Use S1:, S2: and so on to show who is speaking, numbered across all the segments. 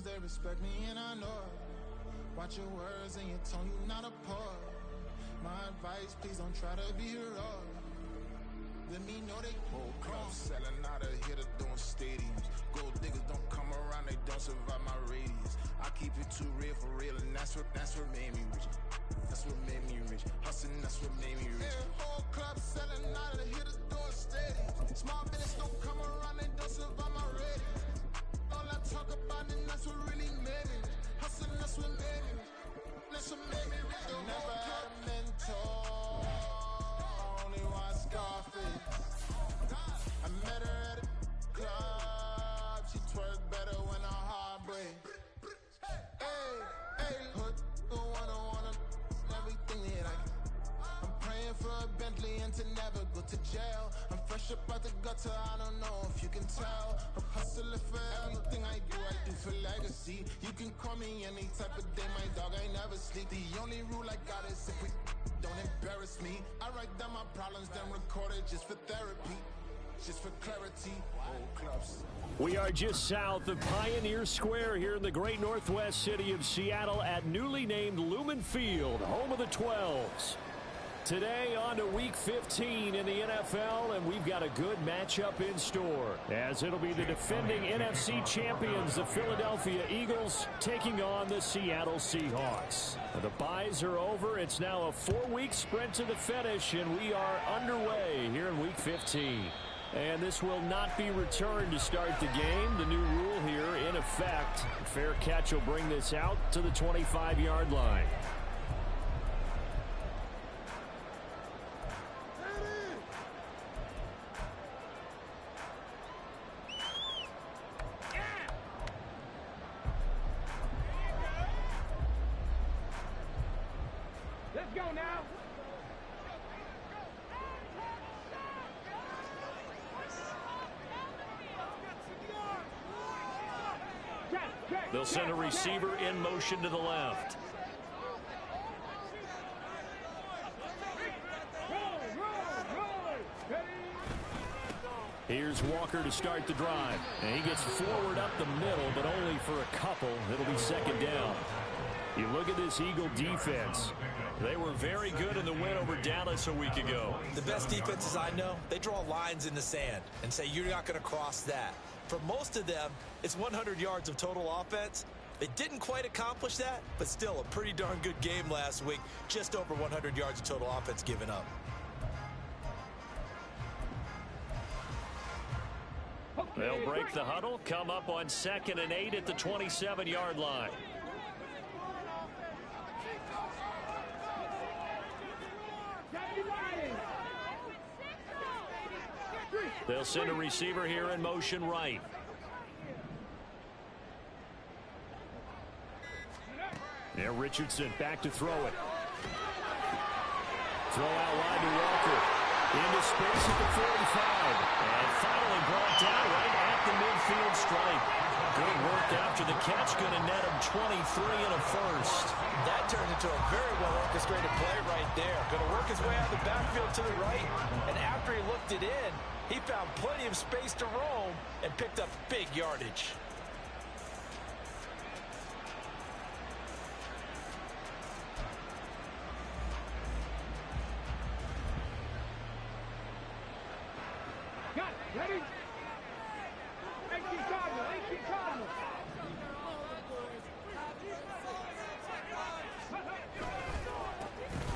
S1: cause they respect me and I know it. Watch your words and your tone, you not a poet. My advice, please don't try to be heroic. Let me know they whole club selling out of here to doing stadiums. Gold diggers don't come around, they don't survive my radius. I keep it too real for real, and that's what made me rich. That's what made me rich. Hustling, that's what made me rich. Yeah, whole club selling out of here to doing stadiums. Small business don't come around, they don't survive my radius. All I talk about it, that's what really made me rich. Hustling, that's what made me rich. That's what made me rich. Never had a mentor, only one Scarface. I met her at a club, she twerk better when her heart breaks. Hey, hey, hood, the wanna everything that I get. I'm praying for a Bentley and to never go to jail. I'm fresh up out the gutter, I don't know if you can tell. I'm hustling for everything I do for legacy. You can call me any type of day, my dog, I never sleep. The only rule I got is if we don't embarrass me. I write down my problems, then record it just for therapy. Just for clarity, old clubs.
S2: We are just south of Pioneer Square here in the great northwest city of Seattle at newly named Lumen Field, home of the 12s. Today on to Week 15 in the NFL, and we've got a good matchup in store, as it'll be the defending NFC champions, the Philadelphia Eagles, taking on the Seattle Seahawks. The byes are over. It's now a 4-week sprint to the finish, and we are underway here in Week 15. And this will not be returned to start the game. The new rule here in effect. A fair catch will bring this out to the 25-yard line.
S3: Let's go now.
S2: They'll send a receiver in motion to the left. Here's Walker to start the drive. And he gets forward up the middle, but only for a couple. It'll be second down. You look at this Eagle defense. They were very good in the win over Dallas a week ago.
S4: The best defenses I know, they draw lines in the sand and say you're not going to cross that. For most of them, it's 100 yards of total offense. They didn't quite accomplish that, but still a pretty darn good game last week. Just over 100 yards of total offense given up.
S2: They'll break the huddle, come up on 2nd and 8 at the 27-yard line. They'll send a receiver here in motion right. Now Richardson back to throw it. Throw out wide to Walker. Into space at the 45. And finally brought down right at the midfield stripe. Good work after the catch. Going to net him 23 and a first.
S4: That turned into a very well orchestrated play right there. Going to work his way out of the backfield to the right. And after he looked it in, he found plenty of space to roam and picked up big yardage.
S3: Got it. Ready? 18 Cardinal. 18 Cardinal.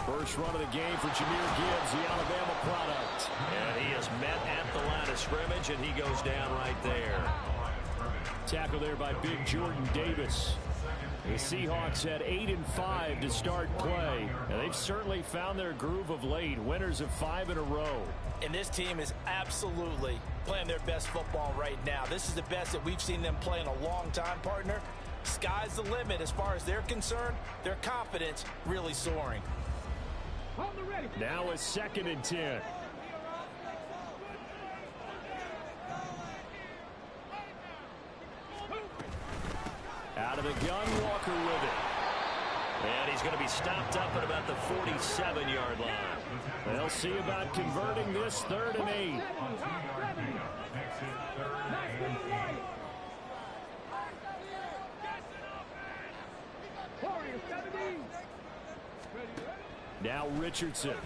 S2: First run of the game for Jahmyr Gibbs, the Alabama product. And he is met at the line of scrimmage, and he goes down right there. Tackle there by big Jordan Davis. The Seahawks had 8-5 to start play, and they've certainly found their groove of late. Winners of 5 in a row.
S4: And this team is absolutely playing their best football right now. This is the best that we've seen them play in a long time, partner. Sky's the limit as far as they're concerned. Their confidence really soaring.
S2: Now a 2nd and 10. Out of the gun, Walker with it. And he's going to be stopped up at about the 47-yard line. They'll see about converting this 3rd and 8. Now Richardson.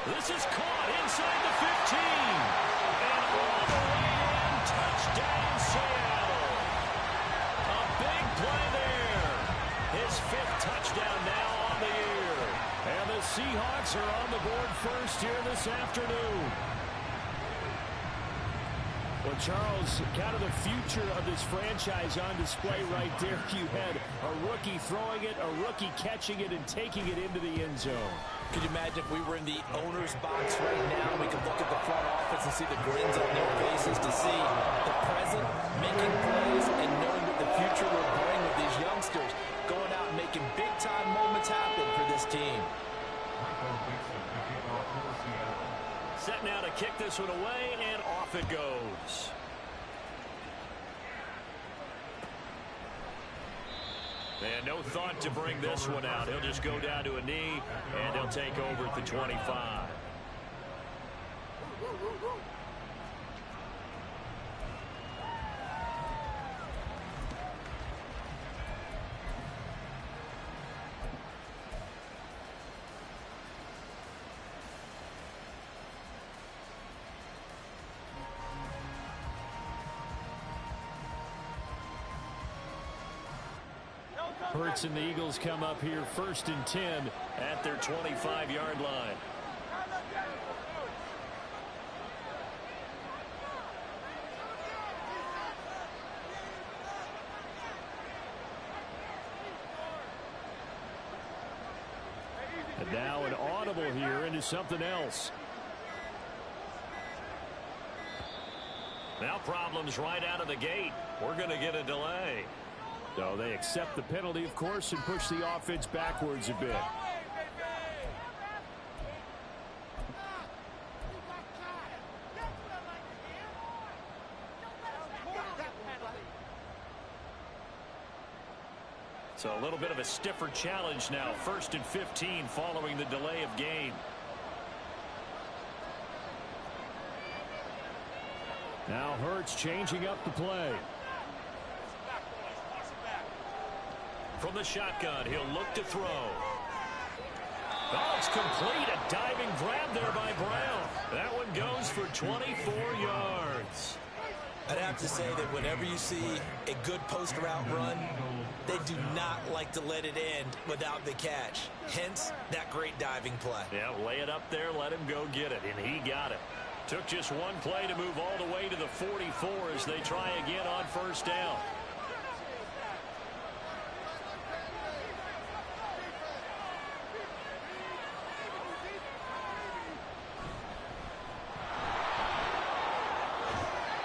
S2: This is caught inside the 15. And all the way in, touchdown Seattle. A big play there. His 5th touchdown now on the year. And the Seahawks are on the board first here this afternoon. Well, Charles, kind of the future of this franchise on display right there. You had a rookie throwing it, a rookie catching it, and taking it into the end zone.
S4: Could you imagine if we were in the owner's box right now? We could look at the front office and see the grins on their faces to see the present, making plays, and knowing what the future will bring with these youngsters going out and making big-time moments happen for this team.
S2: Set now to kick this one away, and off it goes. And no thought to bring this one out. He'll just go down to a knee, and he'll take over at the 25. Hurts and the Eagles come up here 1st and 10 at their 25-yard line. And now an audible here into something else. Now problems right out of the gate. We're going to get a delay. So they accept the penalty, of course, and push the offense backwards a bit. So a little bit of a stiffer challenge now. 1st and 15 following the delay of game. Now Hurts changing up the play. From the shotgun, he'll look to throw. Oh, it's complete. A diving grab there by Brown. That one goes for 24 yards.
S4: I'd have to say that whenever you see a good post route run, they do not like to let it end without the catch. Hence, that great diving play.
S2: Yeah, lay it up there, let him go get it, and he got it. Took just one play to move all the way to the 44 as they try again on 1st down.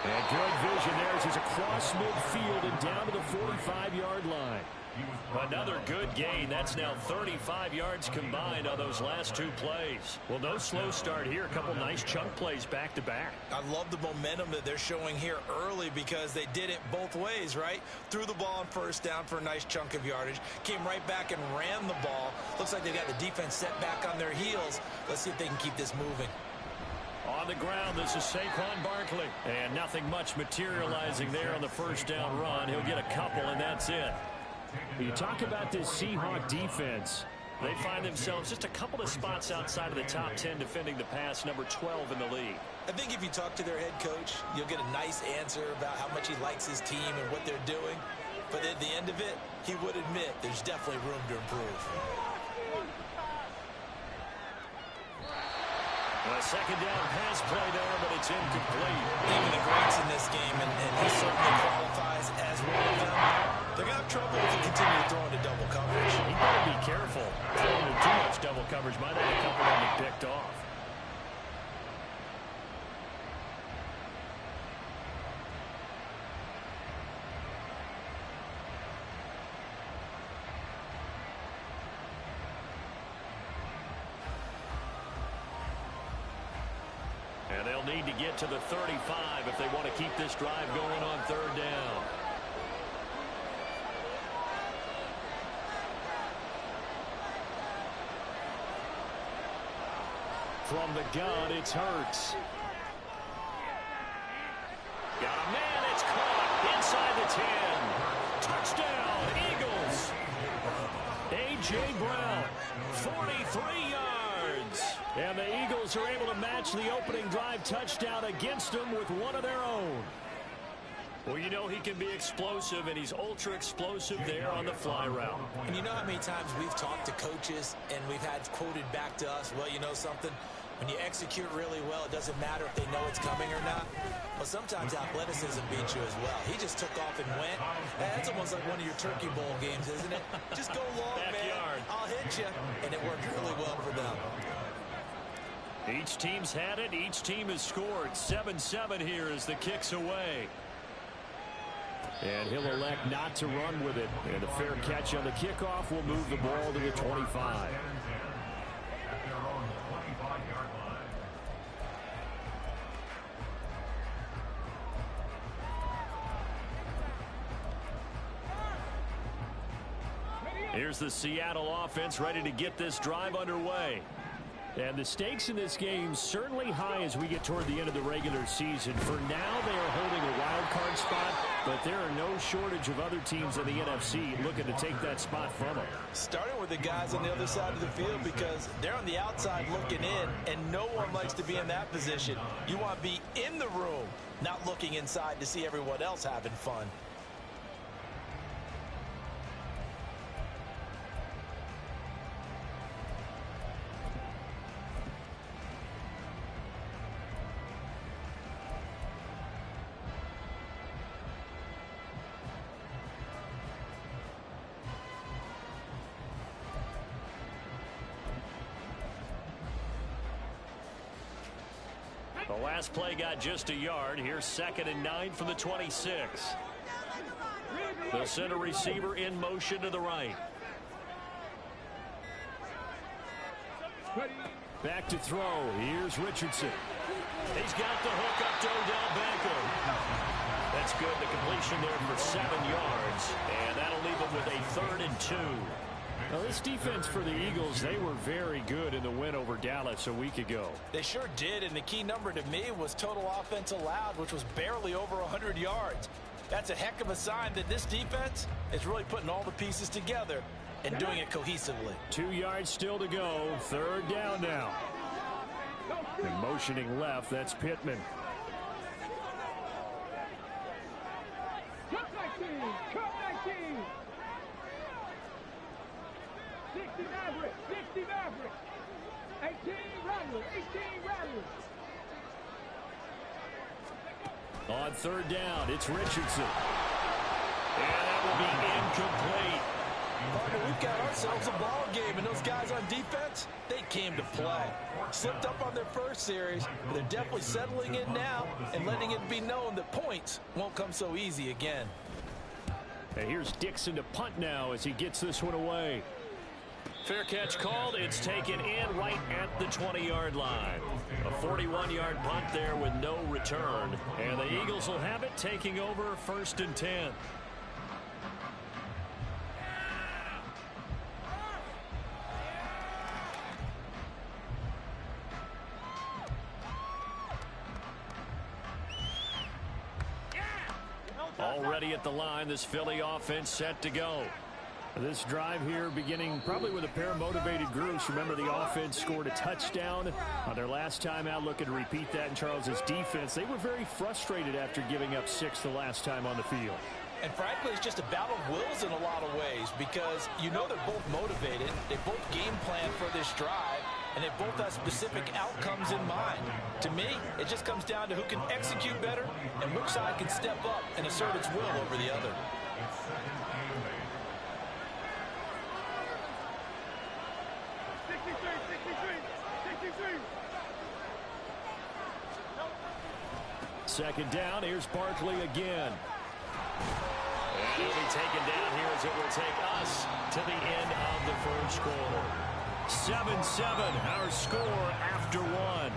S2: And good vision there as he's across midfield and down to the 45-yard line. Another good gain. That's now 35 yards combined on those last 2 plays. Well, no slow start here. A couple nice chunk plays back-to-back.
S4: I love the momentum that they're showing here early because they did it both ways, right? Threw the ball on 1st down for a nice chunk of yardage. Came right back and ran the ball. Looks like they got the defense set back on their heels. Let's see if they can keep this moving.
S2: On the ground, this is Saquon Barkley. And nothing much materializing there on the 1st down run. He'll get a couple, and that's it. You talk about this Seahawk defense. They find themselves just a couple of spots outside of the top 10 defending the pass, number 12 in the league.
S4: I think if you talk to their head coach, you'll get a nice answer about how much he likes his team and what they're doing. But at the end of it, he would admit there's definitely room to improve.
S2: A 2nd down pass play there, but it's incomplete.
S4: Even the greats in this game, and he certainly qualifies as one of them, they're going to have trouble if he continues throwing to double coverage.
S2: He better be careful. Throwing to too much double coverage might have a couple of them picked off. And they'll need to get to the 35 if they want to keep this drive going on 3rd down. From the gun, it's Hurts. Got a man, it's caught inside the 10. A.J. Brown, 43 yards. And the Eagles are able to match the opening drive touchdown against them with one of their own. Well, you know he can be explosive, and he's ultra-explosive there on the fly route.
S4: And you know how many times we've talked to coaches and we've had quoted back to us, well, you know something? When you execute really well, it doesn't matter if they know it's coming or not. Well, sometimes athleticism beats you as well. He just took off and went. That's almost like one of your Turkey Bowl games, isn't it? Just go long,
S2: Backyard.
S4: man. I'll hit you. And it worked really well for them.
S2: Each team's had it. Each team has scored. 7-7 here as the kick's away. And he'll elect not to run with it. And a fair catch on the kickoff will move the ball to the 25. Here's the Seattle offense ready to get this drive underway. And the stakes in this game certainly high as we get toward the end of the regular season. For now, they are holding a wild card spot, but there are no shortage of other teams in the NFC looking to take that spot from them.
S4: Starting with the guys on the other side of the field because they're on the outside looking in, and no one likes to be in that position. You want to be in the room, not looking inside to see everyone else having fun.
S2: The last play got just a yard. Here's 2nd and 9 from the 26. The center receiver in motion to the right. Back to throw. Here's Richardson. He's got the hook up to Odell Beckham. That's good. The completion there for 7 yards. And that'll leave him with a 3rd and 2. Now, this defense for the Eagles, they were very good in the win over Dallas a week ago.
S4: They sure did, and the key number to me was total offense allowed, which was barely over 100 yards. That's a heck of a sign that this defense is really putting all the pieces together and doing it cohesively.
S2: 2 yards still to go. 3rd down now. And motioning left, that's Pittman.
S3: Cut 19! Cut 19! 60 Maverick! 60 Maverick! 18 Rattler! 18 Rattler!
S2: On 3rd down, it's Richardson. And that will be incomplete.
S4: Partner, we've got ourselves a ball game, and those guys on defense, they came to play. Slipped up on their first series, but they're definitely settling in now and letting it be known that points won't come so easy again.
S2: And here's Dixon to punt now as he gets this one away. Fair catch called. It's taken in right at the 20-yard line. A 41-yard punt there with no return. And the Eagles will have it, taking over 1st and 10. Already at the line, this Philly offense set to go. This drive here beginning probably with a pair of motivated groups. Remember, the offense scored a touchdown on their last time out, looking to repeat that in Charles's defense. They were very frustrated after giving up 6 the last time on the field.
S4: And frankly, it's just a battle of wills in a lot of ways because you know they're both motivated. They both game plan for this drive, and they both have specific outcomes in mind. To me, it just comes down to who can execute better and which side can step up and assert its will over the other.
S2: Second down, here's Barkley again. And he'll be taken down here as it will take us to the end of the first quarter. 7-7, our score after 1.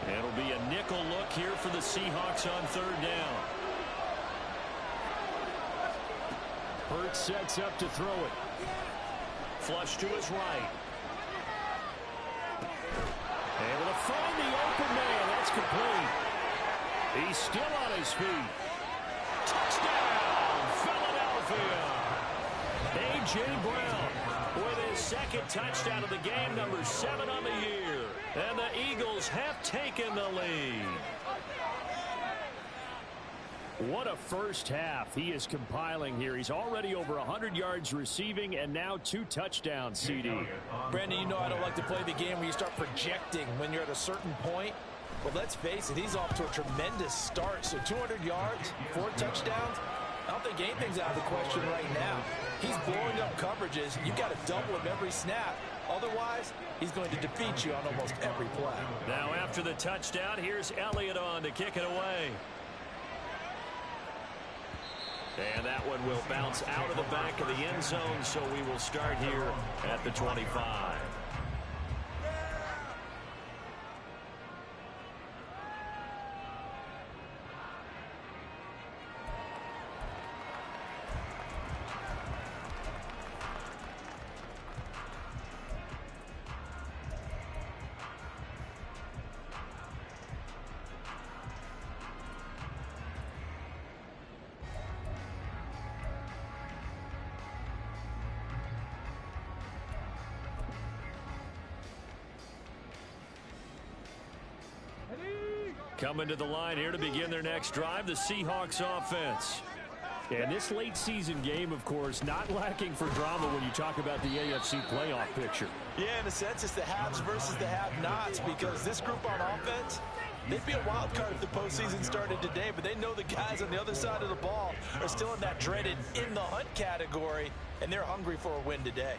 S2: It'll be a nickel look here for the Seahawks on 3rd down. Hurts sets up to throw it. Flush to his right. Able to find the open man. That's complete. He's still on his feet. Touchdown, Philadelphia. A.J. Brown with his second touchdown of the game, number 7 on the year. And the Eagles have taken the lead. What a first half he is compiling here. He's already over 100 yards receiving and now 2 touchdowns, CD.
S4: Brandon, you know I don't like to play the game where you start projecting when you're at a certain point. But let's face it, he's off to a tremendous start. So 200 yards, 4 touchdowns. I don't think anything's out of the question right now. He's blowing up coverages. You've got to double him every snap. Otherwise, he's going to defeat you on almost every play.
S2: Now after the touchdown, here's Elliott on to kick it away. And that one will bounce out of the back of the end zone, so we will start here at the 25. Coming to the line here to begin their next drive, the Seahawks offense. And this late season game, of course, not lacking for drama when you talk about the AFC playoff picture.
S4: Yeah, in a sense, it's the haves versus the have-nots, because this group on offense, they'd be a wild card if the postseason started today, but they know the guys on the other side of the ball are still in that dreaded in the hunt category, and they're hungry for a win today.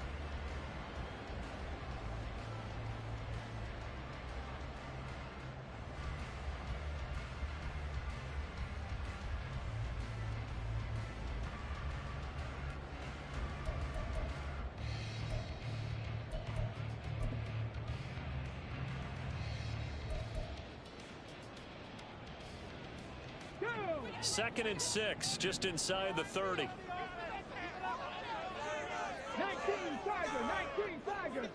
S2: Second and 6, just inside the 30.
S3: 19 Tiger.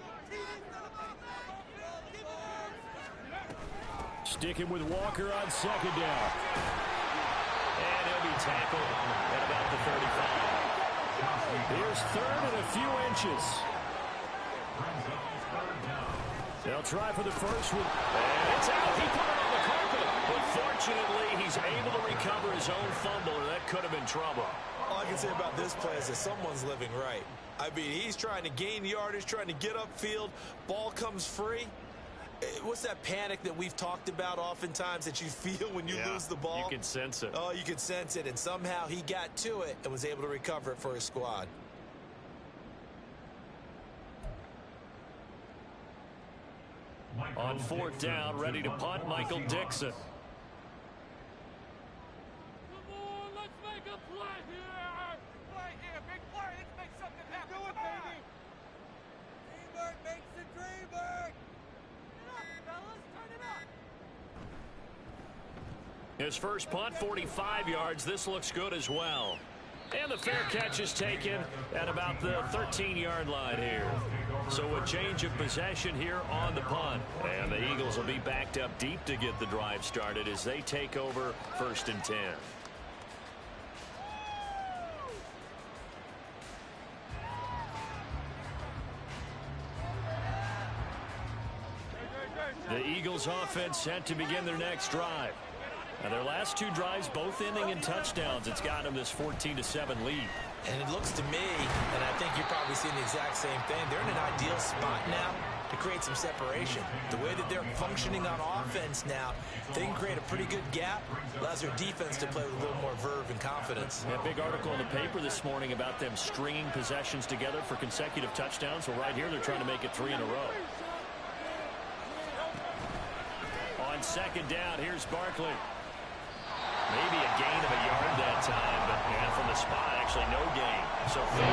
S2: Sticking with Walker on second down. And he'll be tackled at about the 35. Here's third and a few inches. They'll try for the first one. And it's out. He put it on the carpet. But fortunately, he's able to recover his own fumble, or that could have been trouble.
S4: All I can say about this play is that someone's living right. I mean, he's trying to gain yardage, trying to get upfield. Ball comes free. What's that panic that we've talked about oftentimes that you feel when you lose the ball?
S2: You can sense it.
S4: Oh, you can sense it. And somehow he got to it and was able to recover it for his squad.
S2: On fourth down, ready to punt, Michael Dixon.
S3: Come on, let's make a play here. Play here, big play. Let's make something happen. Do it, baby. Teamwork makes the dream work. Get up, fellas. Turn it up.
S2: His first punt, 45 yards. This looks good as well. And the fair catch is taken at about the 13-yard line here. So a change of possession here on the punt. And the Eagles will be backed up deep to get the drive started as they take over 1st and 10. The Eagles offense set to begin their next drive. And their last 2 drives, both ending in touchdowns. It's got them this 14-7 lead.
S4: And it looks to me, and I think you're probably seeing the exact same thing, they're in an ideal spot now to create some separation. The way that they're functioning on offense now, they can create a pretty good gap, allows their defense to play with a little more verve and confidence.
S2: A big article in the paper this morning about them stringing possessions together for consecutive touchdowns. Well, right here, they're trying to make it 3 in a row. On second down, here's Barkley. Maybe a gain of a yard that time, but from the spot, actually no gain. So 31.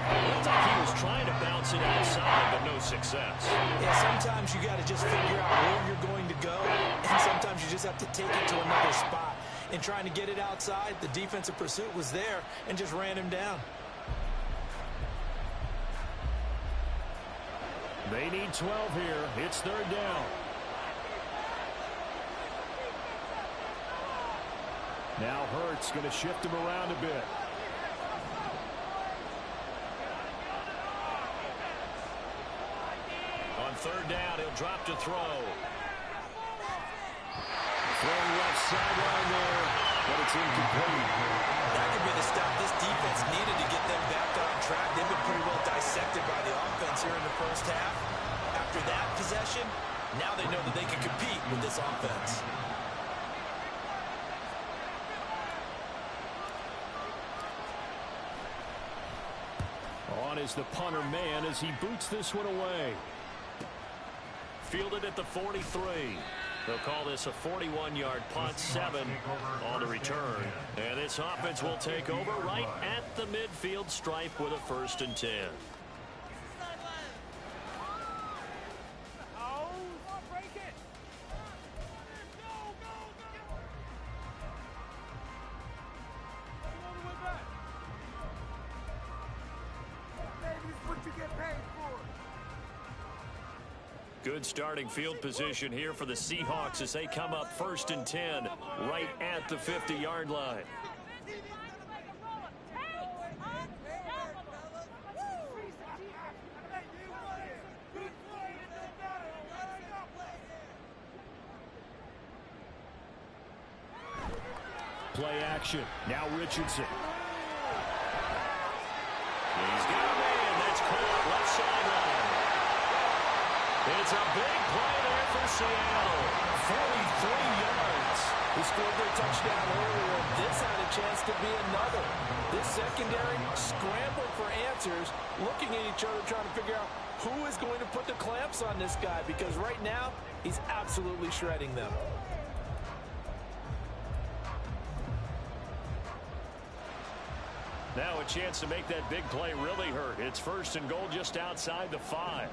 S2: It looked like he was trying to bounce it outside, but no success.
S4: Yeah, sometimes you got to just figure out where you're going to go, and sometimes you just have to take it to another spot. And trying to get it outside, the defensive pursuit was there and just ran him down.
S2: They need 12 here. It's third down. Now Hurts going to shift him around a bit. On third down, he'll drop to throw. Throwing left sideline there, but it's incomplete.
S4: That could be the stop this defense needed to get them back on track. They've been pretty well dissected by the offense here in the first half. After that possession, now they know that they can compete with this offense.
S2: On is the punter man as he boots this one away. Fielded at the 43. They'll call this a 41-yard punt, 7 on the return. And this offense will take over right at the midfield stripe with a 1st and 10. Good starting field position here for the Seahawks as they come up 1st and 10 right at the 50-yard line. Play action. Now Richardson. He's got a man. That's caught left sideline. It's a big play there for Seattle. 43 yards.
S5: He scored their touchdown earlier. This had a chance to be another. This secondary scrambled for answers, looking at each other, trying to figure out who is going to put the clamps on this guy, because right now he's absolutely shredding them.
S2: Now a chance to make that big play really hurt. It's 1st and goal just outside the 5.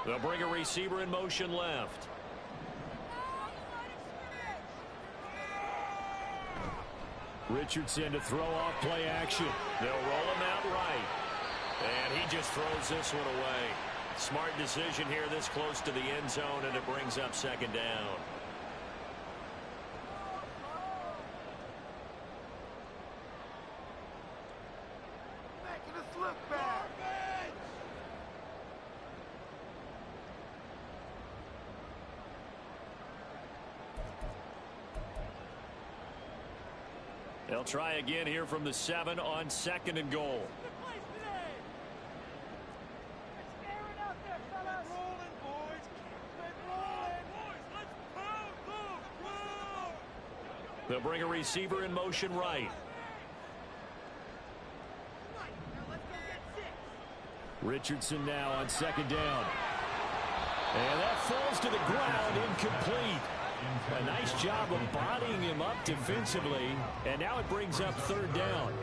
S2: They'll bring a receiver in motion left. Richardson to throw off play action. They'll roll him out right. And he just throws this one away. Smart decision here this close to the end zone, and it brings up 2nd down. They'll try again here from the 7 on 2nd and goal. They'll bring a receiver in motion right. Richardson now on 2nd down. And that falls to the ground, incomplete. A nice job of bodying him up defensively, and now it brings up 3rd down.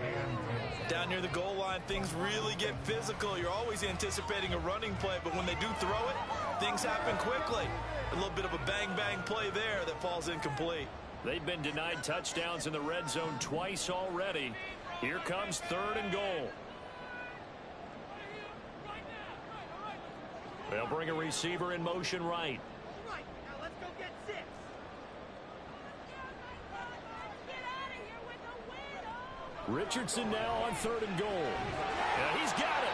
S4: Down near the goal line, things really get physical. You're always anticipating a running play, but when they do throw it, things happen quickly. A little bit of a bang-bang play there that falls incomplete.
S2: They've been denied touchdowns in the red zone twice already. Here comes 3rd and goal. They'll bring a receiver in motion right. Richardson now on 3rd and goal. And he's got it.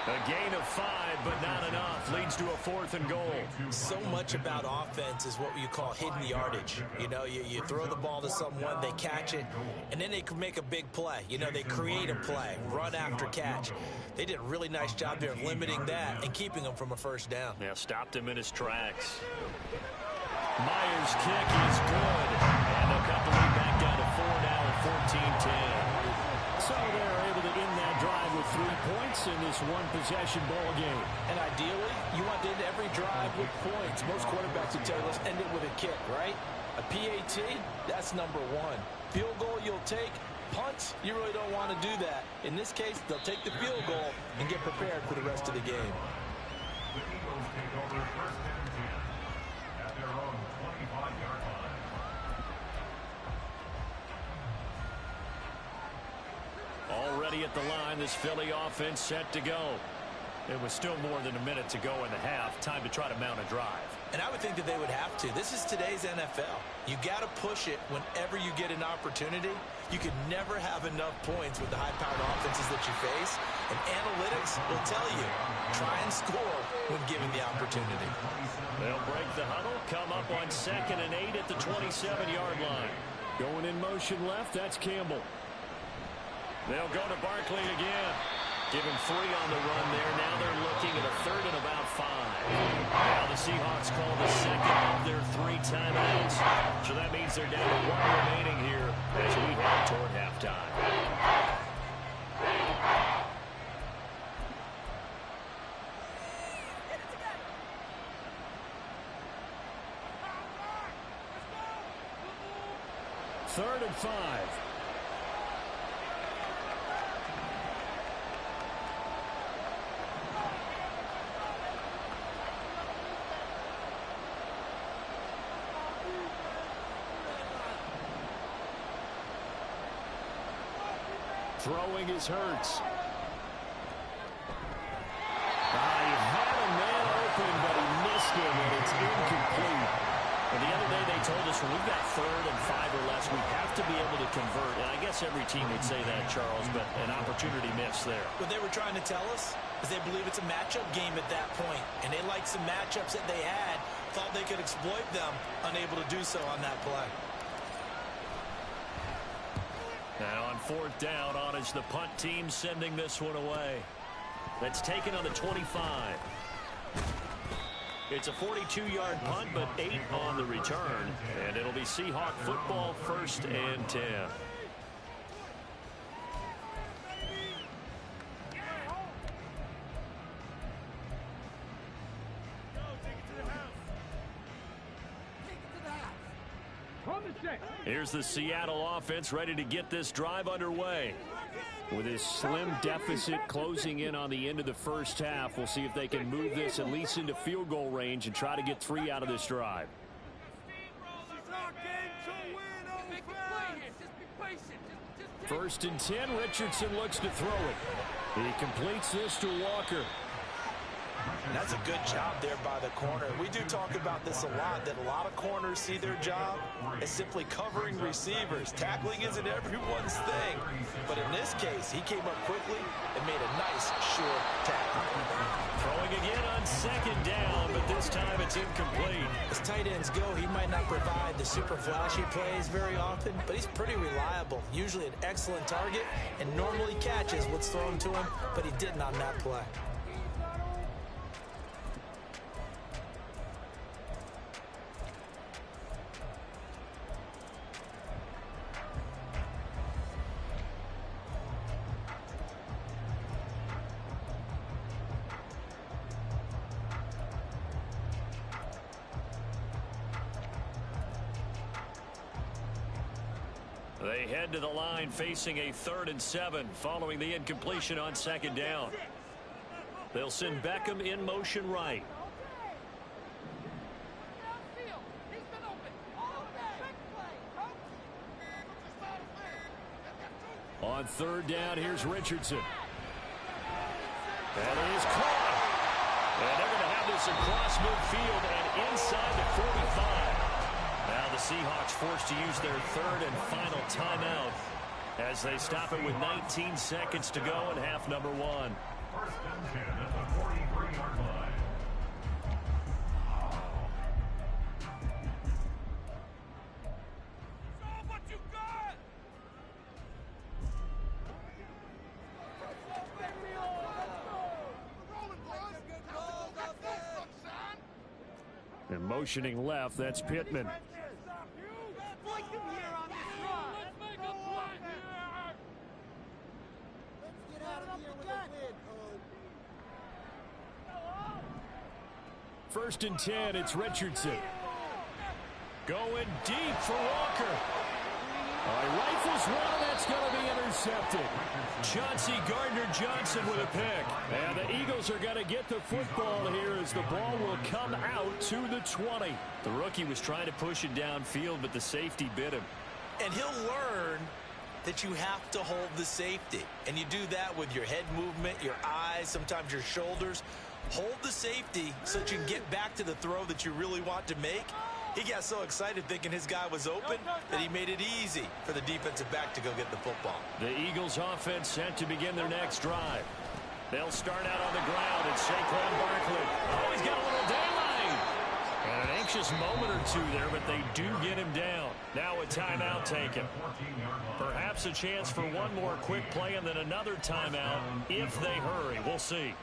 S2: A gain of 5, but not enough. Leads to a 4th and goal.
S4: So much about offense is what you call hidden yardage. You know, you throw the ball to someone, they catch it, and then they can make a big play. You know, they create a play, run after catch. They did a really nice job there of limiting that and keeping him from a 1st down.
S2: Yeah, stopped him in his tracks. Myers' kick is good. And they'll cut the lead back down to 4 now at 14-10. So they're able to end that drive with 3 points in this one-possession ball game.
S5: And ideally, you want to end every drive with points. Most quarterbacks would tell you, let's end it with a kick, right? A PAT, that's number 1. Field goal you'll take. Punts, you really don't want to do that. In this case, they'll take the field goal and get prepared for the rest of the game.
S6: The Eagles take over 1st and 10 at their own 25-yard line.
S2: Already ready at the line. This Philly offense set to go. It was still more than a minute to go in the half. Time to try to mount a drive.
S4: And I would think that they would have to. This is today's NFL. You got to push it whenever you get an opportunity. You can never have enough points with the high-powered offenses that you face. And analytics will tell you, try and score when given the opportunity.
S2: They'll break the huddle, come up on 2nd and 8 at the 27-yard line. Going in motion left, that's Campbell. They'll go to Barkley again. Give him 3 on the run there. Now they're looking at a 3rd and about 5. Now the Seahawks call the second of their 3 timeouts. So that means they're down to 1 remaining here as we head toward halftime. Third and 5. Throwing is Hurts. He had a man open, but he missed him, and it's incomplete. And the other day they told us when we've got 3rd and 5 or less, we have to be able to convert. And I guess every team would say that, Charles, but an opportunity missed there.
S4: What they were trying to tell us is they believe it's a matchup game at that point. And they liked some matchups that they had, thought they could exploit them, unable to do so on that play.
S2: Now on 4th down, on is the punt team sending this one away. That's taken on the 25. It's a 42-yard punt, but 8 on the return. And it'll be Seahawk football, 1st and 10. Here's the Seattle offense ready to get this drive underway. With his slim deficit closing in on the end of the first half, we'll see if they can move this at least into field goal range and try to get 3 out of this drive. First and 10, Richardson looks to throw it. He completes this to Walker.
S4: That's a good job there by the corner. We do talk about this a lot, that a lot of corners see their job as simply covering receivers. Tackling isn't everyone's thing. But in this case, he came up quickly and made a nice, short tackle.
S2: Throwing again on 2nd down, but this time it's incomplete.
S4: As tight ends go, he might not provide the super flashy plays very often, but he's pretty reliable. Usually an excellent target and normally catches what's thrown to him, but he didn't on that play.
S2: They head to the line facing a 3rd and 7 following the incompletion on 2nd down. They'll send Beckham in motion right. On 3rd down, here's Richardson. That is caught. And they're going to have this across midfield and inside the 45. Now the Seahawks forced to use their 3rd and final timeout as they stop it with 19 seconds to go in half number 1.
S6: 1st and 10 at the 43-yard line.
S2: And motioning left, that's Pittman. First and 10, it's Richardson. Going deep for Walker. He rifles one, that's going to be intercepted. Chauncey Gardner-Johnson with a pick. And the Eagles are going to get the football here as the ball will come out to the 20. The rookie was trying to push it downfield, but the safety bit him.
S4: And he'll learn that you have to hold the safety. And you do that with your head movement, your eyes, sometimes your shoulders. Hold the safety so that you can get back to the throw that you really want to make. He got so excited thinking his guy was open that he made it easy for the defensive back to go get the football.
S2: The Eagles offense set to begin their next drive. They'll start out on the ground, and Saquon Barkley. Oh, he's got a little daylight. And an anxious moment or two there, but they do get him down. Now a timeout taken. Perhaps a chance for one more quick play and then another timeout if they hurry. We'll see.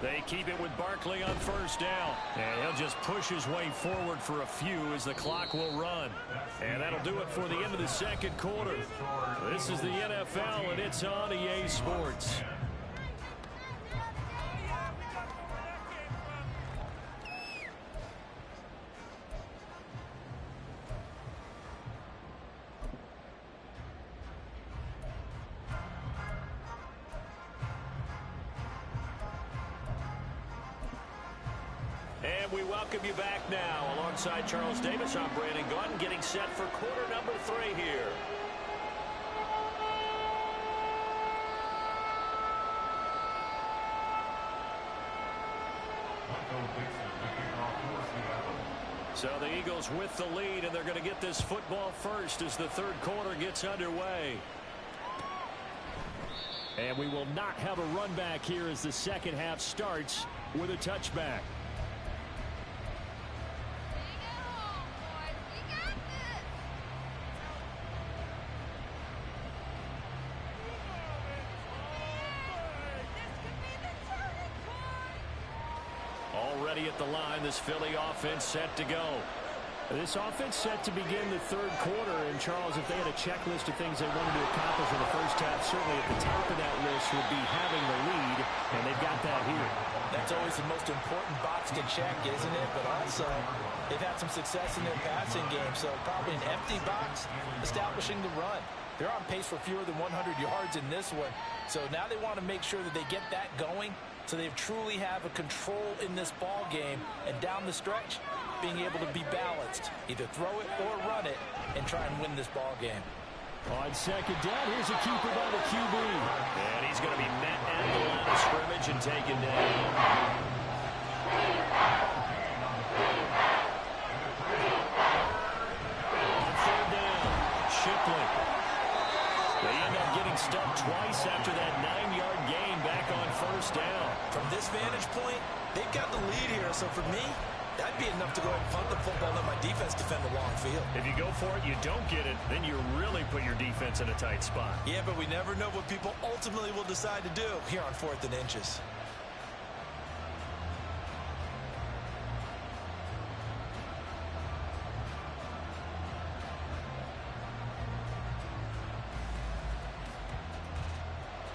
S2: They keep it with Barkley on first down. And he'll just push his way forward for a few as the clock will run. And that'll do it for the end of the second quarter. This is the NFL, and it's on EA Sports. And we welcome you back now. Alongside Charles Davis, I'm Brandon Gordon, getting set for quarter number 3 here. So the Eagles with the lead, and they're going to get this football first as the third quarter gets underway. And we will not have a run back here as the second half starts with a touchback. Already at the line, this Philly offense set to go. This offense set to begin the third quarter. And, Charles, if they had a checklist of things they wanted to accomplish in the first half, certainly at the top of that list would be having the lead, and they've got that here.
S5: That's always the most important box to check, isn't it? But also, they've had some success in their passing game, so probably an empty box establishing the run. They're on pace for fewer than 100 yards in this one, so now they want to make sure that they get that going so they truly have a control in this ball game, and down the stretch, being able to be balanced. Either throw it or run it and try and win this ball game.
S2: On second down, here's a keeper by the QB. And he's going to be met at the line of scrimmage and taken down. On third down, Shipley. They end up getting stuck twice after that 9-yard gain back on first down.
S4: From this vantage point, they've got the lead here, so for me, that'd be enough to go ahead and punt the football and let my defense defend the long field.
S2: If you go for it, you don't get it, then you really put your defense in a tight spot.
S4: Yeah, but we never know what people ultimately will decide to do here on 4th and inches.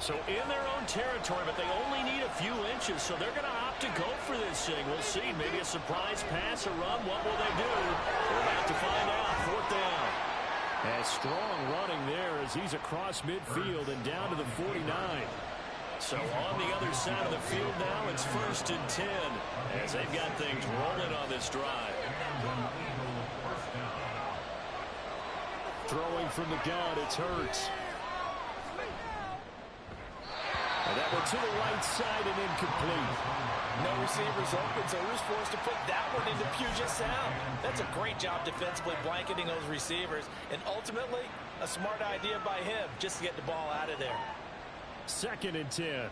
S2: So in their own territory, but they only need a few inches, so they're going to opt to go for this thing. We'll see. Maybe a surprise pass, a run. What will they do? We're about to find out. 4th down. And strong running there as he's across midfield and down to the 49. So on the other side of the field now, it's 1st and 10 as they've got things rolling on this drive. Throwing from the gun, it's Hurts. And that one to the right side and incomplete.
S5: No receivers open, so who's forced to put that one into Puget Sound? That's a great job defensively blanketing those receivers. And ultimately, a smart idea by him just to get the ball out of there.
S2: 2nd and 10.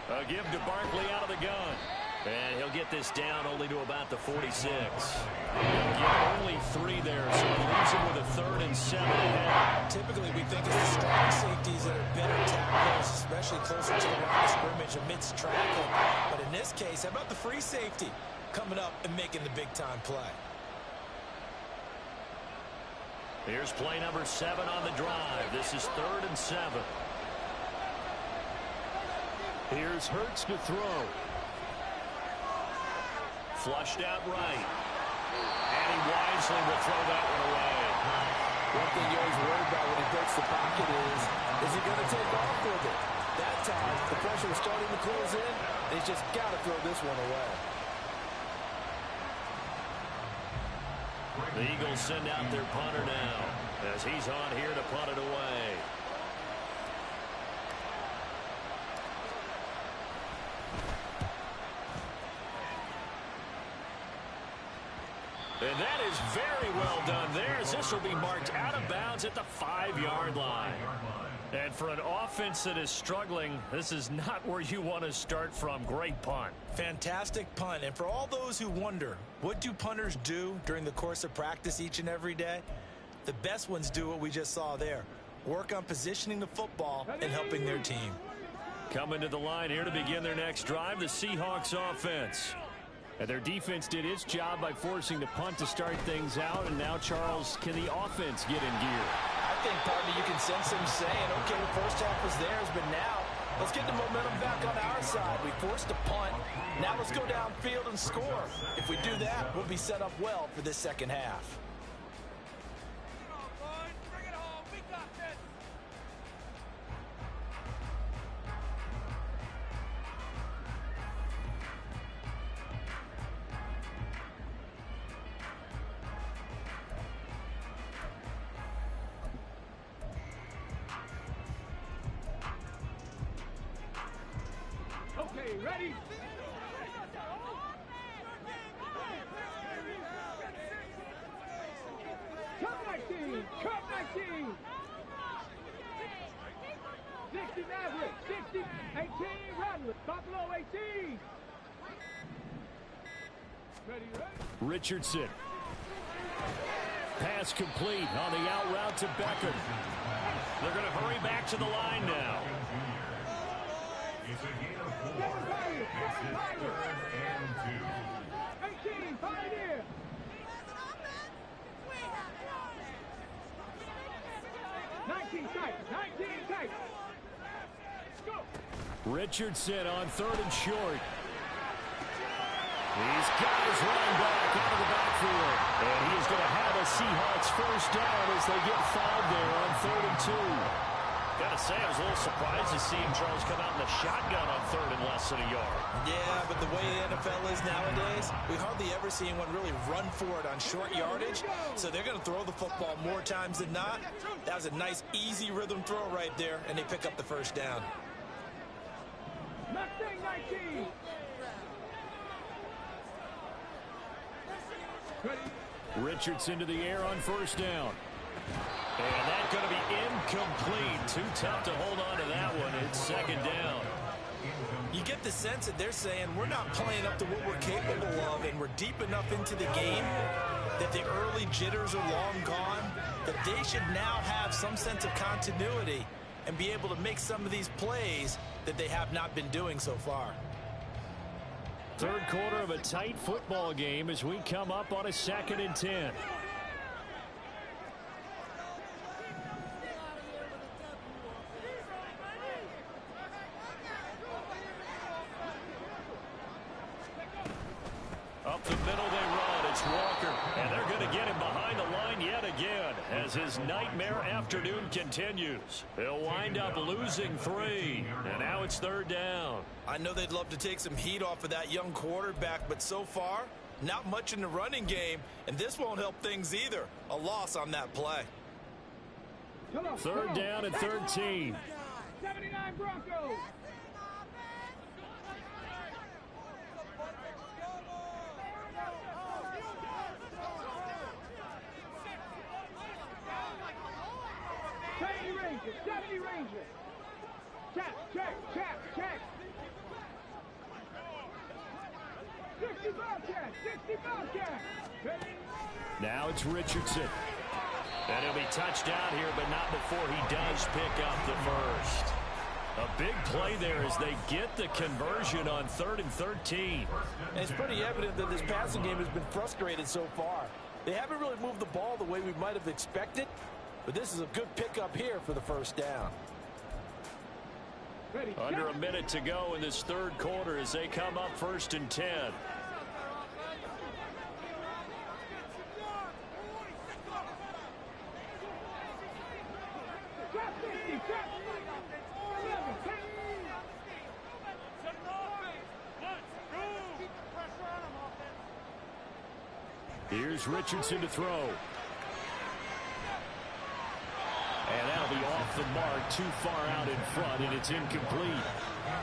S2: A give to Barkley out of the gun. And he'll get this down only to about the 46. He'll get only 3 there, so he leaves him with a 3rd and 7 ahead.
S4: Typically, we think it's the strong safeties that are better tacklers, especially closer to the line of scrimmage amidst traffic. But in this case, how about the free safety coming up and making the big-time play?
S2: Here's play number 7 on the drive. This is 3rd and 7. Here's Hurts to throw. Flushed out right. And he wisely will throw that one away.
S5: One thing you always worry about when he breaks the pocket is he going to take off with it? That time, the pressure was starting to close in, and he's just got to throw this one away.
S2: The Eagles send out their punter now as he's on here to punt it away. And that is very well done there, as this will be marked out of bounds at the 5-yard line. And for an offense that is struggling, this is not where you want to start from. Great punt.
S4: Fantastic punt. And for all those who wonder, what do punters do during the course of practice each and every day? The best ones do what we just saw there. Work on positioning the football and helping their team.
S2: Coming to the line here to begin their next drive, the Seahawks offense. And their defense did its job by forcing the punt to start things out. And now, Charles, can the offense get in gear?
S5: I think, partner, you can sense him saying, okay, the first half was theirs, but now let's get the momentum back on our side. We forced a punt. Now let's go downfield and score. If we do that, we'll be set up well for this second half.
S3: Okay, ready? Cut 19! Cut 19! 60 Maverick! 60! 18 Rattler! Buffalo 18! Ready?
S2: Richardson. Pass complete on the out route to Beckham. They're going to hurry back to the line now.
S6: It's a gain of 4. It's his 3rd and 2.
S3: 18 Pioneer! 19 tight! 19 tight! Go!
S2: Richardson on 3rd and short. He's got his running back out of the backfield. And he is going to have a Seahawks first down as they get fouled there on 3rd and 2. Got to say, I was a little surprised to see him, Charles, come out in the shotgun on 3rd and less than a yard.
S4: Yeah, but the way the NFL is nowadays, we hardly ever see anyone really run for it on short yardage. So they're going to throw the football more times than not. That was a nice, easy rhythm throw right there, and they pick up the first down.
S3: Mustang 19!
S2: Richardson to the air on first down. And that's going to be incomplete. Too tough to hold on to that one. It's 2nd down.
S4: You get the sense that they're saying we're not playing up to what we're capable of, and we're deep enough into the game that the early jitters are long gone, that they should now have some sense of continuity and be able to make some of these plays that they have not been doing so far.
S2: 3rd quarter of a tight football game as we come up on a 2nd and 10. Up the middle they run. It's Walker. And they're going to get him behind the line yet again as his nightmare afternoon continues. He'll wind up losing 3. And now it's 3rd down.
S4: I know they'd love to take some heat off of that young quarterback, but so far, not much in the running game, and this won't help things either. A loss on that play.
S2: 3rd down and 13.
S3: 79 Broncos! Rangers, 70 Rangers. Check, check, check, check. 60 Bobcats, 60 Bobcats.
S2: Now it's Richardson. And he'll be touched down here, but not before he does pick up the first. A big play there as they get the conversion on 3rd and 13.
S5: And it's pretty evident that this passing game has been frustrated so far. They haven't really moved the ball the way we might have expected, but this is a good pickup here for the first down.
S2: Under a minute to go in this third quarter as they come up 1st and 10. Here's Richardson to throw. And that'll be off the mark, too far out in front, and it's incomplete.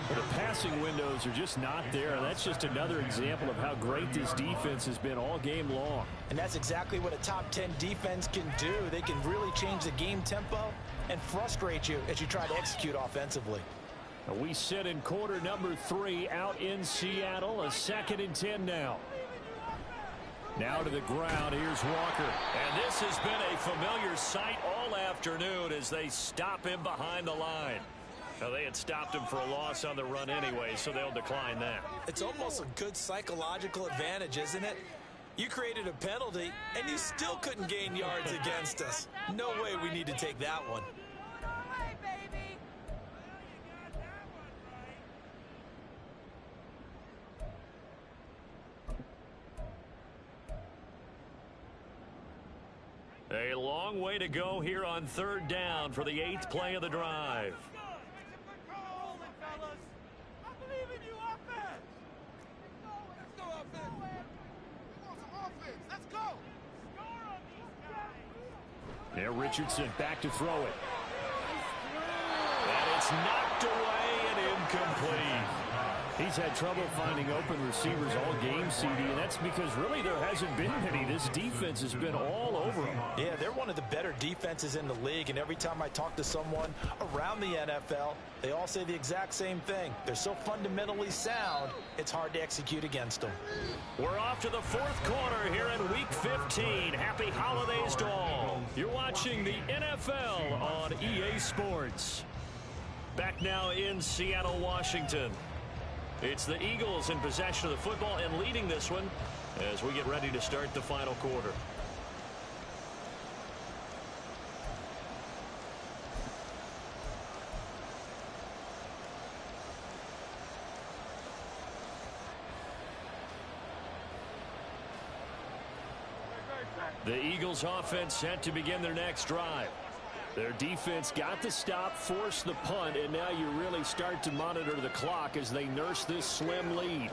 S2: The passing windows are just not there, and that's just another example of how great this defense has been all game long.
S5: And that's exactly what a top 10 defense can do. They can really change the game tempo and frustrate you as you try to execute offensively.
S2: We sit in quarter number 3 out in Seattle, a 2nd and 10 now. Now to the ground, here's Walker. And this has been a familiar sight all afternoon as they stop him behind the line. Now, they had stopped him for a loss on the run anyway, so they'll decline that.
S4: It's almost a good psychological advantage, isn't it? You created a penalty, and you still couldn't gain yards against us. No way we need to take that one.
S2: A long way to go here on 3rd down for the 8th play of the drive. There, Richardson back to throw it. And it's knocked away and incomplete. He's had trouble finding open receivers all game, CD, and that's because really there hasn't been many. This defense has been all over them.
S5: Yeah, they're one of the better defenses in the league, and every time I talk to someone around the NFL, they all say the exact same thing. They're so fundamentally sound, it's hard to execute against them.
S2: We're off to the 4th quarter here in Week 15. Happy holidays to all. You're watching the NFL on EA Sports. Back now in Seattle, Washington. It's the Eagles in possession of the football and leading this one as we get ready to start the final quarter. The Eagles offense set to begin their next drive. Their defense got the stop, forced the punt, and now you really start to monitor the clock as they nurse this slim lead.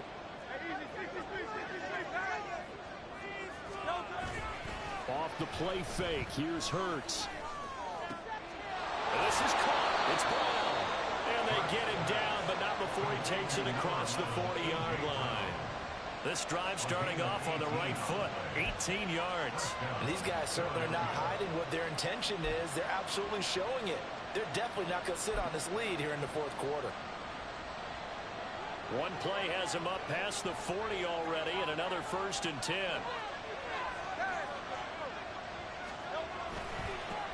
S2: Off the play fake, here's Hurts. This is caught. It's Brown. And they get him down, but not before he takes it across the 40-yard line. This drive starting off on the right foot, 18 yards.
S5: And these guys certainly are not hiding what their intention is. They're absolutely showing it. They're definitely not going to sit on this lead here in the 4th quarter.
S2: One play has him up past the 40 already, and another 1st and 10.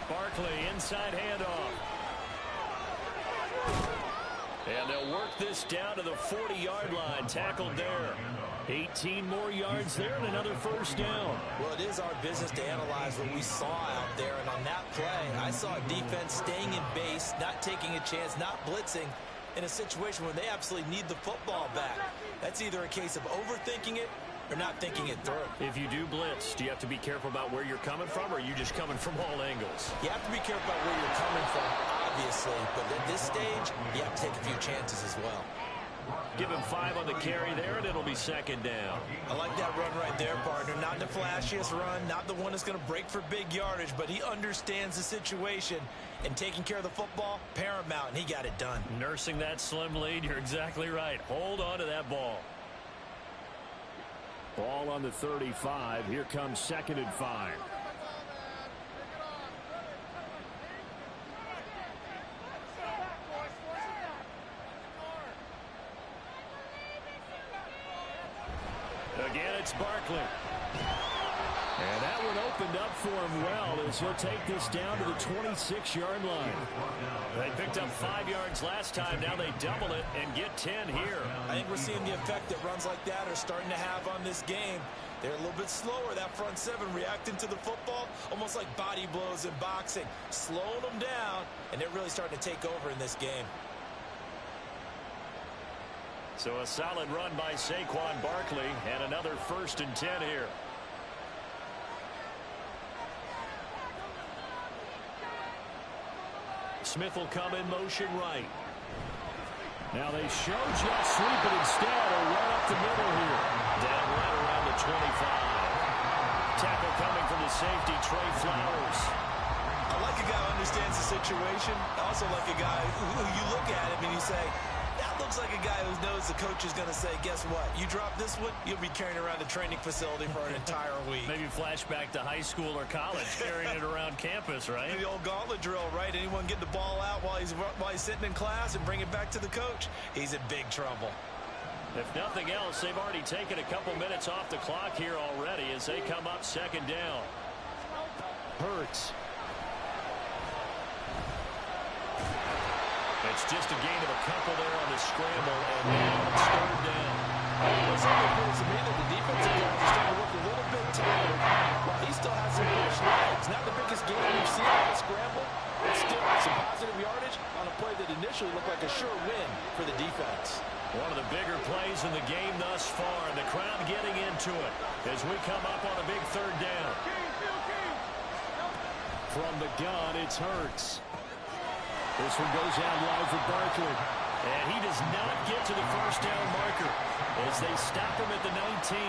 S2: Barkley, inside handoff. And they'll work this down to the 40-yard line, tackled there. 18 more yards there and another 1st down.
S4: Well, it is our business to analyze what we saw out there, and on that play, I saw a defense staying in base, not taking a chance, not blitzing in a situation where they absolutely need the football back. That's either a case of overthinking it or not thinking it through.
S2: If you do blitz, do you have to be careful about where you're coming from, or are you just coming from all angles?
S4: You have to be careful about where you're coming from, obviously, but at this stage, you have to take a few chances as well.
S2: Give him 5 on the carry there, and it'll be 2nd down.
S4: I like that run right there, partner. Not the flashiest run, not the one that's going to break for big yardage, but he understands the situation, and taking care of the football, paramount, and he got it done.
S2: Nursing that slim lead, you're exactly right. Hold on to that ball. Ball on the 35. Here comes 2nd and 5. Again, it's Barkley. And that one opened up for him well as he'll take this down to the 26-yard line. They picked up 5 yards last time. Now they double it and get 10 here.
S4: I think we're seeing the effect that runs like that are starting to have on this game. They're a little bit slower, that front 7, reacting to the football, almost like body blows in boxing, slowing them down, and they're really starting to take over in this game.
S2: So a solid run by Saquon Barkley and another 1st and 10 here. Smith will come in motion right. Now they show jet sweep, but instead a run up the middle here. Down right around the 25. Tackle coming from the safety, Trey Flowers.
S4: I like a guy who understands the situation. I also like a guy who you look at him and you say, that looks like a guy who knows the coach is going to say, guess what? You drop this one, you'll be carrying around a training facility for an entire week.
S2: Maybe flashback to high school or college, carrying it around campus, right?
S4: The old gauntlet drill, right? Anyone get the ball out while he's sitting in class and bring it back to the coach? He's in big trouble.
S2: If nothing else, they've already taken a couple minutes off the clock here already as they come up 2nd down. Hurts. It's just a gain of a couple there on the scramble, and now it's 3rd down.
S5: What's appears to me that the defensive guys are starting to work a little bit tired while he still has some fresh legs. Not the biggest game we've seen on the scramble, but still some positive yardage on a play that initially looked like a sure win for the defense.
S2: One of the bigger plays in the game thus far, and the crowd getting into it as we come up on a big 3rd down. From the gun, it's Hurts. This one goes out wide for Barkley. And he does not get to the 1st down marker as they stop him at the 19.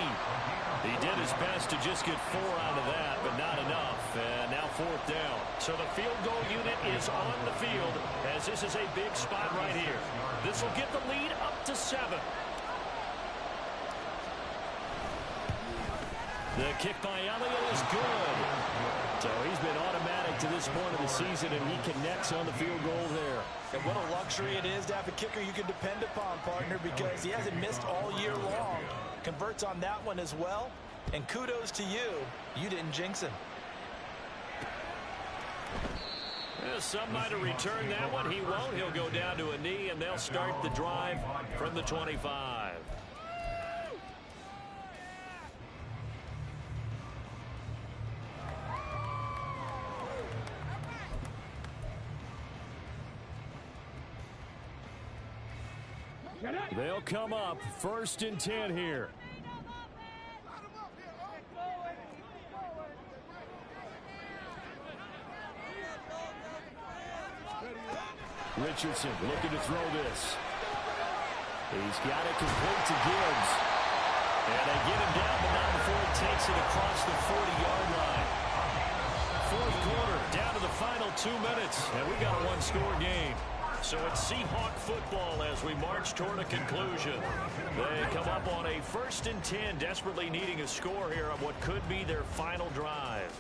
S2: He did his best to just get 4 out of that, but not enough. And now 4th down. So the field goal unit is on the field as this is a big spot right here. This will get the lead up to 7. The kick by Elliott is good. So he's been automatic to this point of the season, and he connects on the field goal there.
S4: And what a luxury it is to have a kicker you can depend upon, partner, because he hasn't missed all year long. Converts on that one as well. And kudos to you. You didn't jinx him.
S2: Well, some might have returned that one. He won't. He'll go down to a knee, and they'll start the drive from the 25. They'll come up 1st and 10 here. Richardson looking to throw this. He's got it complete to Gibbs. And they get him down, but not before he takes it across the 40-yard line. 4th quarter, down to the final 2 minutes, and we got a 1-score game. So it's Seahawk football as we march toward a conclusion. They come up on a 1st and 10, desperately needing a score here on what could be their final drive.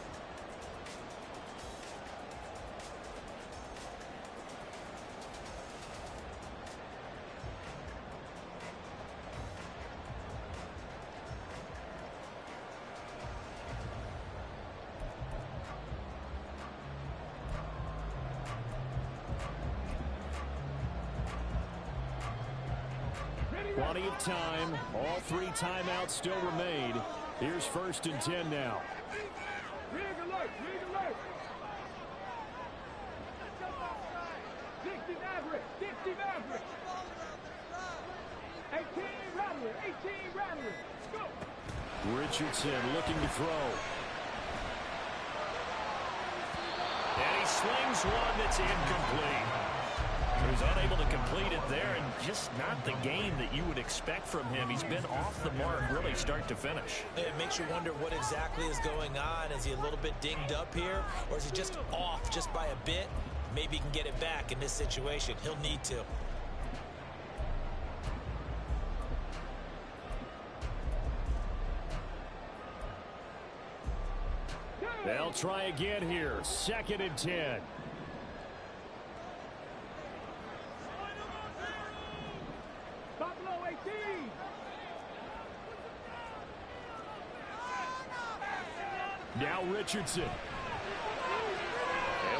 S2: Plenty of time. All 3 timeouts still remain. Here's 1st and 10 now.
S3: Rig alert! Rig alert! 60 Maverick! 60 Maverick! 18 Rattler! 18 Rattler! Go!
S2: Richardson looking to throw. And he slings one that's incomplete. He was unable to complete it there, and just not the game that you would expect from him. He's been off the mark really start to finish.
S4: It makes you wonder what exactly is going on. Is he a little bit dinged up here, or is he just off just by a bit? Maybe he can get it back in this situation. He'll need to.
S2: They'll try again here. 2nd and 10.
S3: Buffalo 18!
S2: Now Richardson. And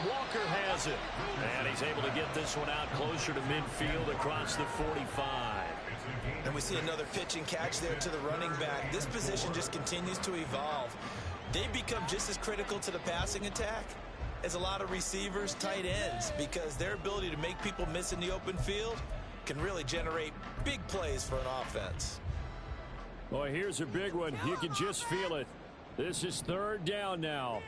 S2: Walker has it. And he's able to get this one out closer to midfield across the 45.
S4: And we see another pitch and catch there to the running back. This position just continues to evolve. They become just as critical to the passing attack as a lot of receivers, tight ends, because their ability to make people miss in the open field can really generate big plays for an offense.
S2: Well, here's a big one. You can just feel it. This is 3rd down now.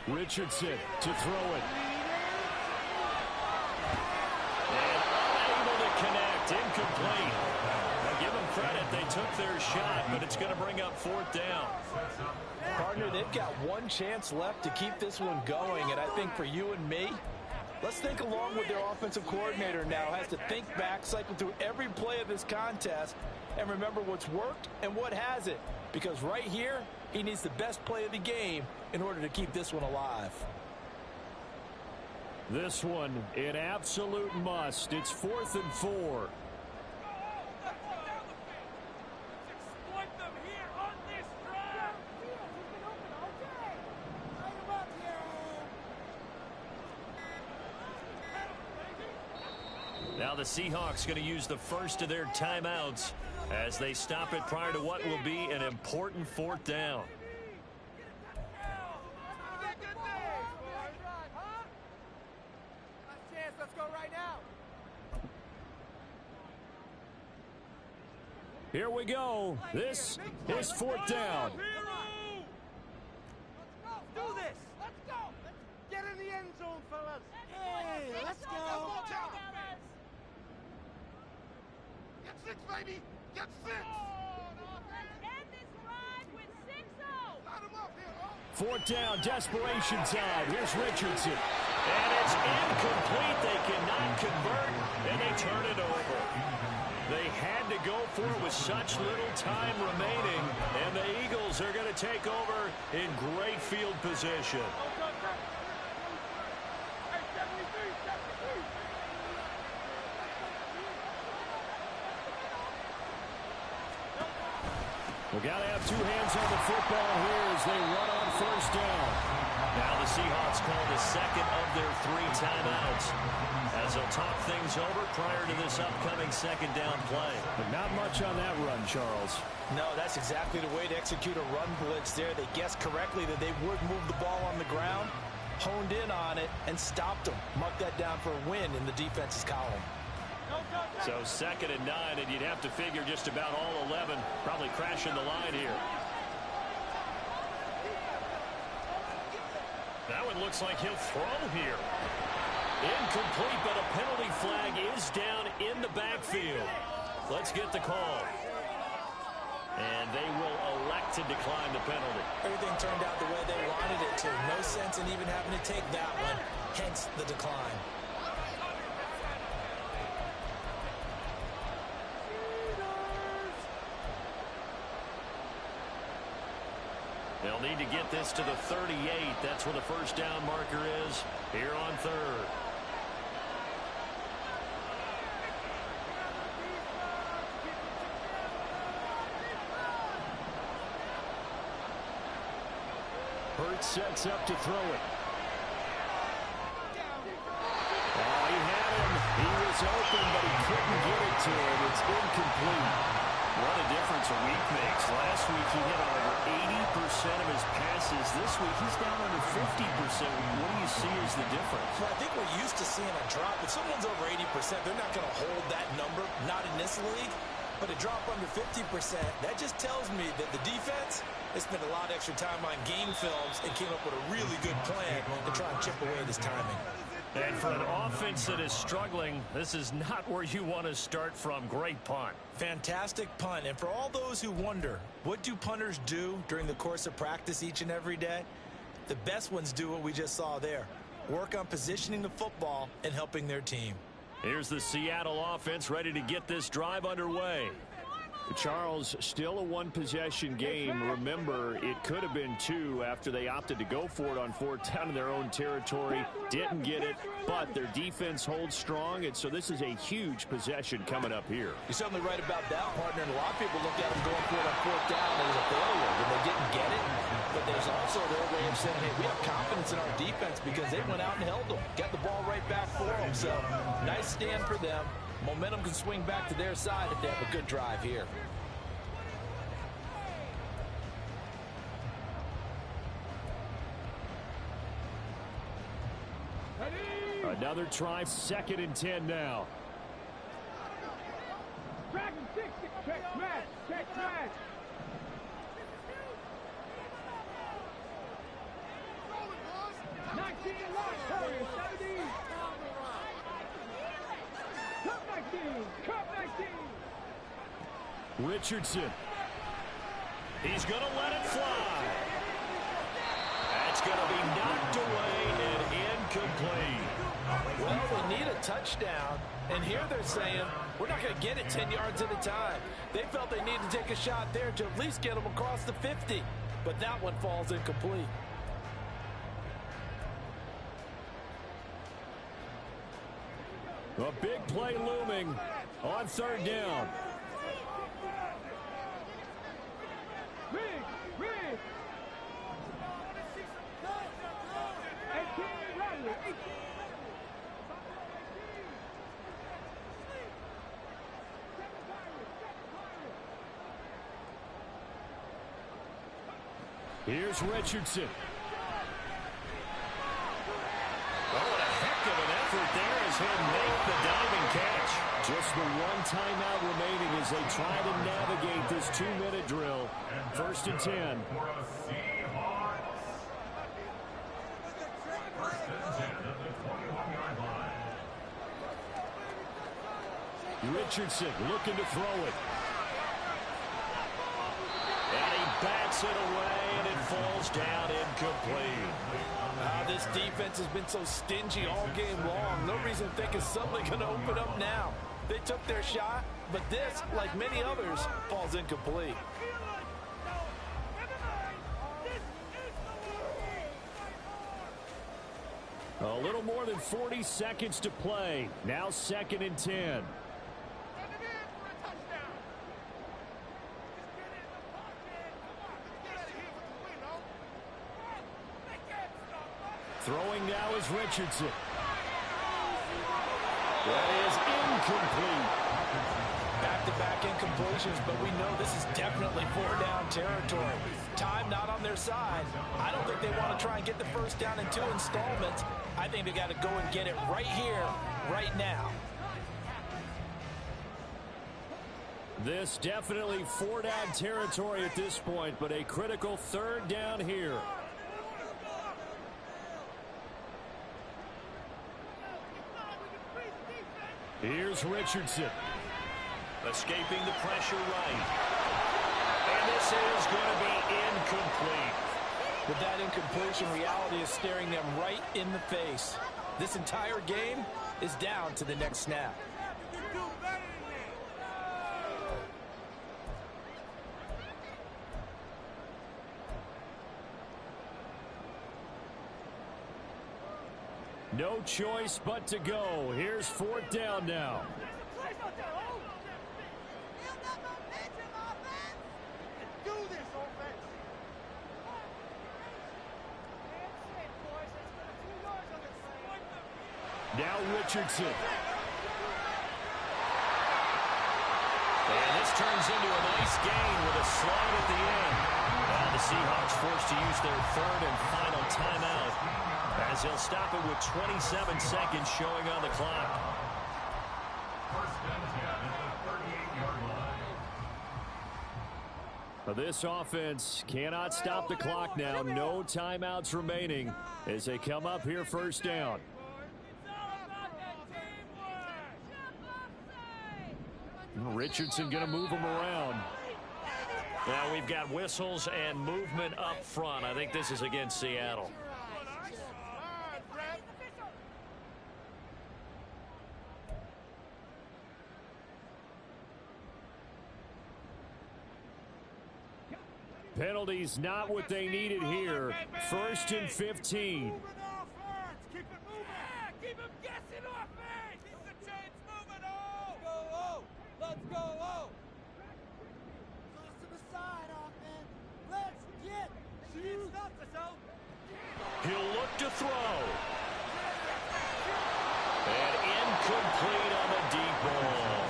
S2: Richardson to throw it. And unable to connect. Incomplete. Now give them credit. They took their shot, but it's going to bring up 4th down.
S5: Partner, they've got one chance left to keep this one going, and I think for you and me, let's think along with their offensive coordinator now. Has to think back, cycle through every play of this contest, and remember what's worked and what hasn't. Because right here, he needs the best play of the game in order to keep this one alive.
S2: This one, an absolute must. It's 4th and 4. Now the Seahawks going to use the first of their timeouts as they stop it prior to what will be an important 4th down. Here we go. This is 4th down.
S3: Let's do this. Let's go. Let's get in the end zone, fellas. Hey, let's go. Get 6, baby. Get 6.
S7: Let's end this drive with 6-0.
S3: Line them up here, oh.
S2: 4th down, desperation time. Here's Richardson. And it's incomplete. They cannot convert, and they turn it over. They had to go for it with such little time remaining, and the Eagles are going to take over in great field position. We've got to have 2 hands on the football here as they run on 1st down. Now the Seahawks call the 2nd of their 3 timeouts as they'll talk things over prior to this upcoming 2nd down play. But not much on that run, Charles.
S5: No, that's exactly the way to execute a run blitz there. They guessed correctly that they would move the ball on the ground, honed in on it, and stopped them. Mark that down for a win in the defense's column.
S2: So 2nd and 9, and you'd have to figure just about all 11 probably crashing the line here. That one looks like he'll throw here. Incomplete, but a penalty flag is down in the backfield. Let's get the call. And they will elect to decline the penalty.
S4: Everything turned out the way they wanted it to. No sense in even having to take that one, hence the decline.
S2: They'll need to get this to the 38. That's where the 1st down marker is here on 3rd. Hurts sets up to throw it. Oh, he had him. He was open, but he couldn't get it to him. It's incomplete. What a difference a week makes. Last week he hit on over 80% of his passes. This week he's down under 50%. What do you see as the difference?
S4: Well, I think we're used to seeing a drop. If someone's over 80%, they're not going to hold that number, not in this league. But a drop under 50%, that just tells me that the defense has spent a lot of extra time on game films and came up with a really good plan to try and chip away this timing.
S2: And for an offense that is struggling, this is not where you want to start from. Great punt.
S4: Fantastic punt. And for all those who wonder, what do punters do during the course of practice each and every day? The best ones do what we just saw there. Work on positioning the football and helping their team.
S2: Here's the Seattle offense ready to get this drive underway. Charles, still a one-possession game. Remember, it could have been 2 after they opted to go for it on 4th down in their own territory. Didn't get it, but their defense holds strong, and so this is a huge possession coming up here.
S5: You're certainly right about that, partner. And a lot of people look at them going for it on 4th down as a failure when they didn't get it. But there's also also their way of saying, hey, we have confidence in our defense because they went out and held them. Got the ball right back for them. So, nice stand for them. Momentum can swing back to their side if they have a good drive here.
S2: Another try, 2nd and 10 now.
S3: Dragon 6, check smash, check smash.
S2: Richardson. He's going to let it fly. That's going to be knocked away and incomplete.
S5: Well, we need a touchdown, and here they're saying, we're not going to get it 10 yards at a time. They felt they needed to take a shot there to at least get them across the 50, but that one falls incomplete.
S2: A big play looming on 3rd down. Here's Richardson. Oh, what a heck of an effort there as he'll make the diving catch. Just the one timeout remaining as they try to navigate this 2-minute drill. 1st and 10.
S6: For a Seahawks. 1st and 10 at the 21-yard line.
S2: Richardson looking to throw it. And he bats it away, and it falls down incomplete.
S5: This defense has been so stingy all game long. No reason to think it's suddenly going to open up now. They took their shot, but this, like many others, falls incomplete.
S2: A little more than 40 seconds to play. Now 2nd and 10. Throwing now is Richardson. That is incomplete.
S5: Back-to-back incompletions, but we know this is definitely 4-down territory. Time not on their side. I don't think they want to try and get the 1st down in 2 installments. I think they got to go and get it right here, right now.
S2: This definitely 4-down territory at this point, but a critical 3rd down here. Here's Richardson. Escaping the pressure right. And this is going to be incomplete.
S5: With that incompletion, reality is staring them right in the face. This entire game is down to the next snap.
S2: No choice but to go. Here's 4th down now. Now Richardson. And this turns into a nice gain with a slide at the end. Now the Seahawks forced to use their 3rd and final timeout, as they'll stop it with 27 seconds showing on the clock.
S6: 1st and 10 at the 38-yard line.
S2: This offense cannot stop the clock now. No timeouts remaining as they come up here 1st down. Richardson going to move him around. Now we've got whistles and movement up front. I think this is against Seattle. Penalties not what they needed here. 1st and 15.
S3: Keep it moving. Keep him guessing offense. Keep the chains moving. Oh. Let's go. Toss to the side, offense. Let's get. It's not
S2: He'll look to throw. And incomplete on the deep ball.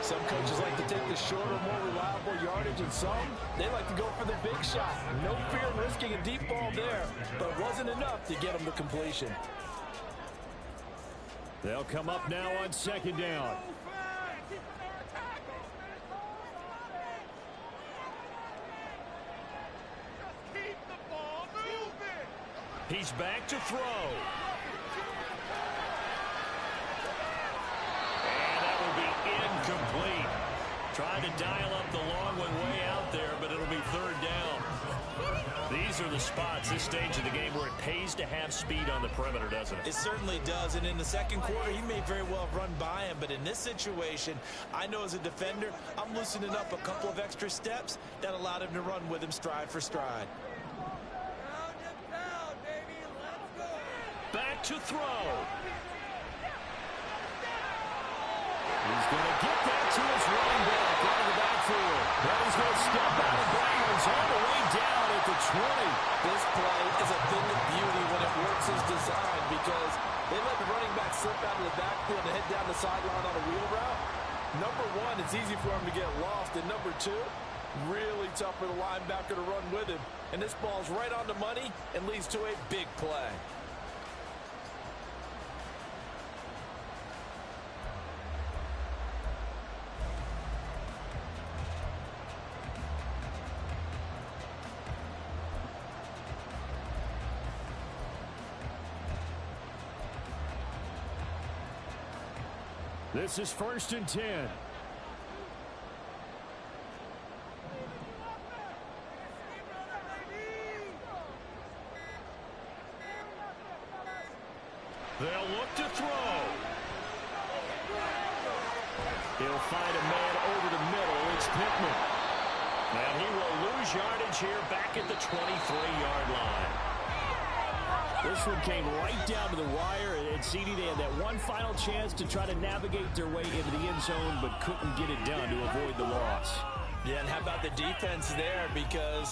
S5: Some coaches like to take the shorter, more reliable yardage, and some, they like to go for the big shot. No fear in risking a deep ball there, but it wasn't enough to get them to completion.
S2: They'll come up now on second down. He's back to throw. And that will be incomplete. Trying to dial up the long one way out there, but it'll be third down. These are the spots, this stage of the game, where it pays to have speed on the perimeter, doesn't it?
S4: It certainly does, and in the second quarter, he may very well have run by him, but in this situation, I know as a defender, I'm loosening up a couple of extra steps that allowed him to run with him stride for stride.
S2: Back to throw. He's going to get that to his running back out of the backfield. Now he's going to step out of bounds all the way down at the 20.
S5: This play is a thing of beauty when it works as designed because they let the running back slip out of the backfield and head down the sideline on a wheel route. Number one, it's easy for him to get lost. And number two, really tough for the linebacker to run with him. And this ball's right on the money and leads to a big play.
S2: This is 1st and 10. They'll look to throw. He'll find a man over the middle. It's Pittman. And he will lose yardage here back at the 23-yard line. This one came right down to the wire, and CD, they had that one final chance to try to navigate their way into the end zone, but couldn't get it done to avoid the loss.
S5: Yeah, and how about the defense there? Because